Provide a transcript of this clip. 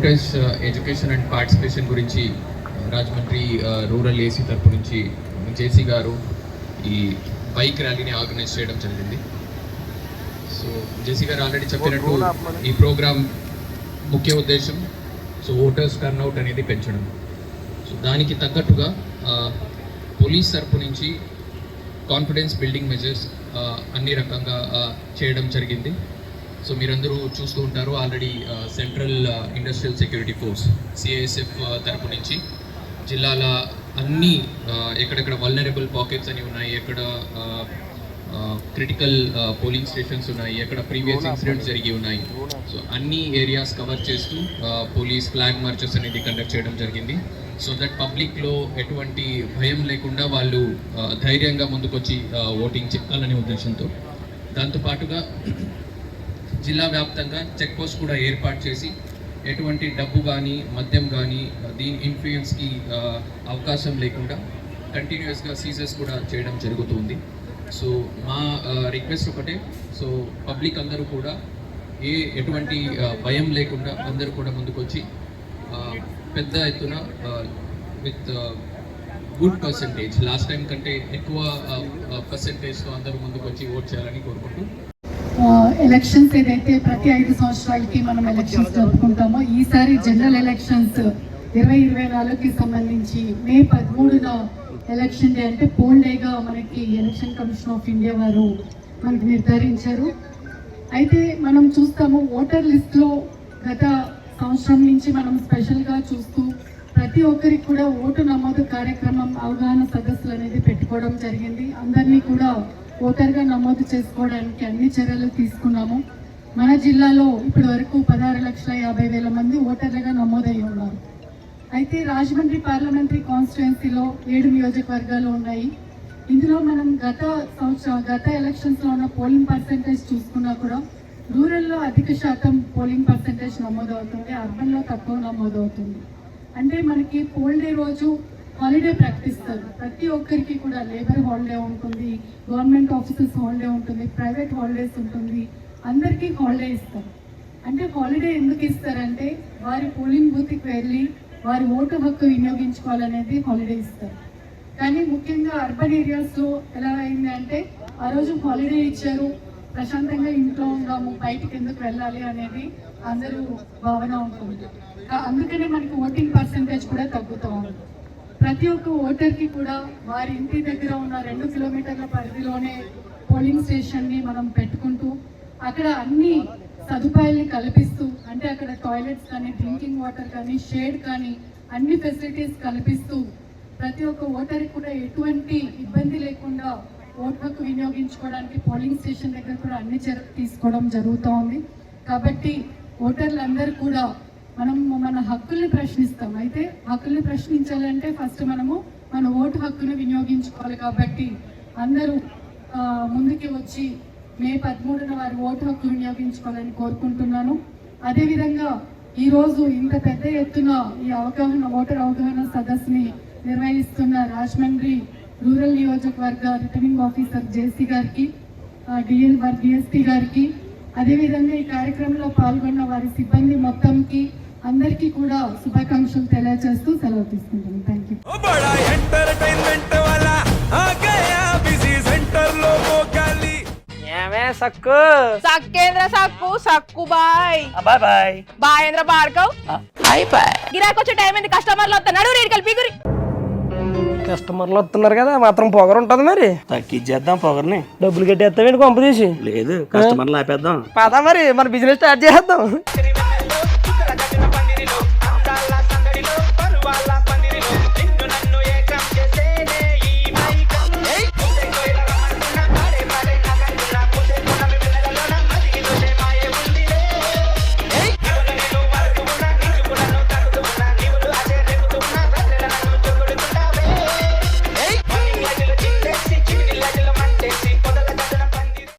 Voters education and participation గురించి Rajahmundry rural AC తరపు నుంచి జేసీ గారు ఈ బైక్ ర్యాలీని ఆర్గనైజ్ చేయడం జరిగింది. సో జేసీ గారు ఆల్రెడీ చెప్పినట్టు ఈ ప్రోగ్రామ్ ముఖ్య ఉద్దేశం సో ఓటర్స్ టర్న్అవుట్ అనేది పెంచడం. సో దానికి తగ్గట్టుగా పోలీస్ తరపు నుంచి కాన్ఫిడెన్స్ బిల్డింగ్ మెజర్స్ అన్ని రకంగా చేయడం జరిగింది. సో మీరందరూ చూస్తూ ఉంటారు already central industrial security force CISF తరపు నుంచి జిల్లాల అన్ని ఎక్కడెక్కడ వల్నరబుల్ పాకెట్స్ అని ఉన్నాయి, ఎక్కడ క్రిటికల్ పోలింగ్ స్టేషన్స్ ఉన్నాయి, ఎక్కడ ప్రీవియస్ ఇన్సిడెంట్స్ జరిగి ఉన్నాయి, సో అన్ని ఏరియాస్ కవర్ చేస్తూ పోలీస్ ఫ్లాగ్ మార్చెస్ అనేది కండక్ట్ చేయడం జరిగింది. సో దట్ పబ్లిక్లో ఎటువంటి భయం లేకుండా వాళ్ళు ధైర్యంగా ముందుకొచ్చి ఓటింగ్ చెప్పాలనే ఉద్దేశంతో. దాంతోపాటుగా జిల్లా వ్యాప్తంగా చెక్ పోస్ట్ కూడా ఏర్పాటు చేసి ఎటువంటి డబ్బు కానీ మద్యం కానీ దీని ఇన్ఫ్లుయెన్స్కి అవకాశం లేకుండా కంటిన్యూస్గా సీజర్స్ కూడా చేయడం జరుగుతుంది. సో మా రిక్వెస్ట్ ఒకటే, సో పబ్లిక్ అందరూ కూడా ఎటువంటి భయం లేకుండా అందరూ కూడా ముందుకొచ్చి పెద్ద ఎత్తున with good percentage last time కంటే ఎక్కువ పర్సంటేజ్తో అందరూ ముందుకు వచ్చి ఓట్ చేయాలని కోరుకుంటూ, ఎలక్షన్స్ ఏదైతే ప్రతి 5 సంవత్సరాలకి మనం ఎలక్షన్స్ జరుపుకుంటామో ఈసారి జనరల్ ఎలక్షన్స్ 2024కి సంబంధించి మే 13న ఎలక్షన్ డే అంటే పోల్ డేగా మనకి ఎలక్షన్ కమిషన్ ఆఫ్ ఇండియా వారు మనకి నిర్ధారించారు. అయితే మనం చూస్తాము ఓటర్ లిస్ట్లో గత సంవత్సరం నుంచి మనం స్పెషల్గా చూస్తూ ప్రతి ఒక్కరికి కూడా ఓటు నమోదు కార్యక్రమం అవగాహన సదస్సులు అనేది పెట్టుకోవడం జరిగింది. అందరినీ కూడా ఓటర్గా నమోదు చేసుకోవడానికి అన్ని చర్యలు తీసుకున్నాము. మన జిల్లాలో ఇప్పటి వరకు 16,50,000 మంది ఓటర్లుగా నమోదయ్యి ఉన్నారు. అయితే రాజమండ్రి పార్లమెంటరీ కాన్స్టిట్యుయెన్సీలో 7 నియోజకవర్గాలు ఉన్నాయి. ఇందులో మనం గత ఎలక్షన్స్లో ఉన్న పోలింగ్ పర్సెంటేజ్ చూసుకున్నా కూడా రూరల్లో అధిక శాతం పోలింగ్ పర్సెంటేజ్ నమోదవుతుంది, అర్బన్లో తక్కువ నమోదవుతుంది. అంటే మనకి పోల్ డే రోజు హాలిడే ప్రకటిస్తారు. ప్రతి ఒక్కరికి కూడా లేబర్ హాలిడే ఉంటుంది, గవర్నమెంట్ ఆఫీసెస్ హాలిడే ఉంటుంది, ప్రైవేట్ హాలిడేస్ ఉంటుంది, అందరికీ హాలిడే ఇస్తారు. అంటే హాలిడే ఎందుకు ఇస్తారంటే వారి పోలింగ్ బూత్కి వెళ్ళి వారి ఓటు హక్కు వినియోగించుకోవాలనేది హాలిడే ఇస్తారు. కానీ ముఖ్యంగా అర్బన్ ఏరియాస్లో ఎలా అయింది అంటే ఆ రోజు హాలిడే ఇచ్చారు, ప్రశాంతంగా ఇంట్లో ఉన్నాము, బయటికి ఎందుకు వెళ్ళాలి అనేది అందరూ భావన ఉంటుంది. అందుకనే మనకి ఓటింగ్ పర్సెంటేజ్ కూడా తగ్గుతూ ఉంది. ప్రతి ఒక్క ఓటర్కి కూడా వారి ఇంటి దగ్గర ఉన్న 2 కిలోమీటర్ల పరిధిలోనే పోలింగ్ స్టేషన్ని మనం పెట్టుకుంటూ అక్కడ అన్ని సదుపాయాల్ని కల్పిస్తూ, అంటే అక్కడ టాయిలెట్స్ కానీ, డ్రింకింగ్ వాటర్ కానీ, షేడ్ కానీ అన్ని ఫెసిలిటీస్ కల్పిస్తూ ప్రతి ఒక్క ఓటర్కి కూడా ఎటువంటి ఇబ్బంది లేకుండా ఓటు హక్కు వినియోగించుకోవడానికి పోలింగ్ స్టేషన్ దగ్గర కూడా అన్ని చర్యలు తీసుకోవడం జరుగుతూ ఉంది. కాబట్టి ఓటర్లందరూ కూడా మనం మన హక్కుల్ని ప్రశ్నిస్తాం. అయితే హక్కుల్ని ప్రశ్నించాలంటే ఫస్ట్ మనము మన ఓటు హక్కును వినియోగించుకోవాలి. కాబట్టి అందరూ ముందుకి వచ్చి మే 13న వారి ఓటు హక్కు వినియోగించుకోవాలని కోరుకుంటున్నాను. అదేవిధంగా ఈరోజు ఇంత పెద్ద ఎత్తున ఈ ఓటర్ అవగాహన సదస్సుని నిర్వహిస్తున్న రాజమండ్రి రూరల్ నియోజకవర్గ రిటర్నింగ్ ఆఫీసర్ జేసీ గారికి, డిఎస్పీ గారికి, అదేవిధంగా ఈ కార్యక్రమంలో పాల్గొన్న వారి సిబ్బంది మొత్తంకి అందరికీ కూడా శుభాకాంక్షలు తెలియజేస్తూ సెలవు తీసుకుంటాను. Thank you. సక్కు సక్కేంద్ర సక్కు సక్కు బాయ్ బాయ్ బాయ్ బాయేంద్ర భార్గవ్ బాయ్ బాయ్. గిరాకి వచ్చే టైం ఏంది, కస్టమర్లు వస్తున్నాడు, రేడికల్ పిగురి. కస్టమర్లు వస్తున్నారు కదా, మాత్రం పొగరు ఉంటది మరి. తగ్గించేద్దాం పొగర్ని. డబ్బులు కట్టేస్తామేంటి కొంప తీసి? లేదు, కస్టమర్లు ఆపేద్దాం. పదా మరి మన బిజినెస్ స్టార్ట్ చేద్దాం.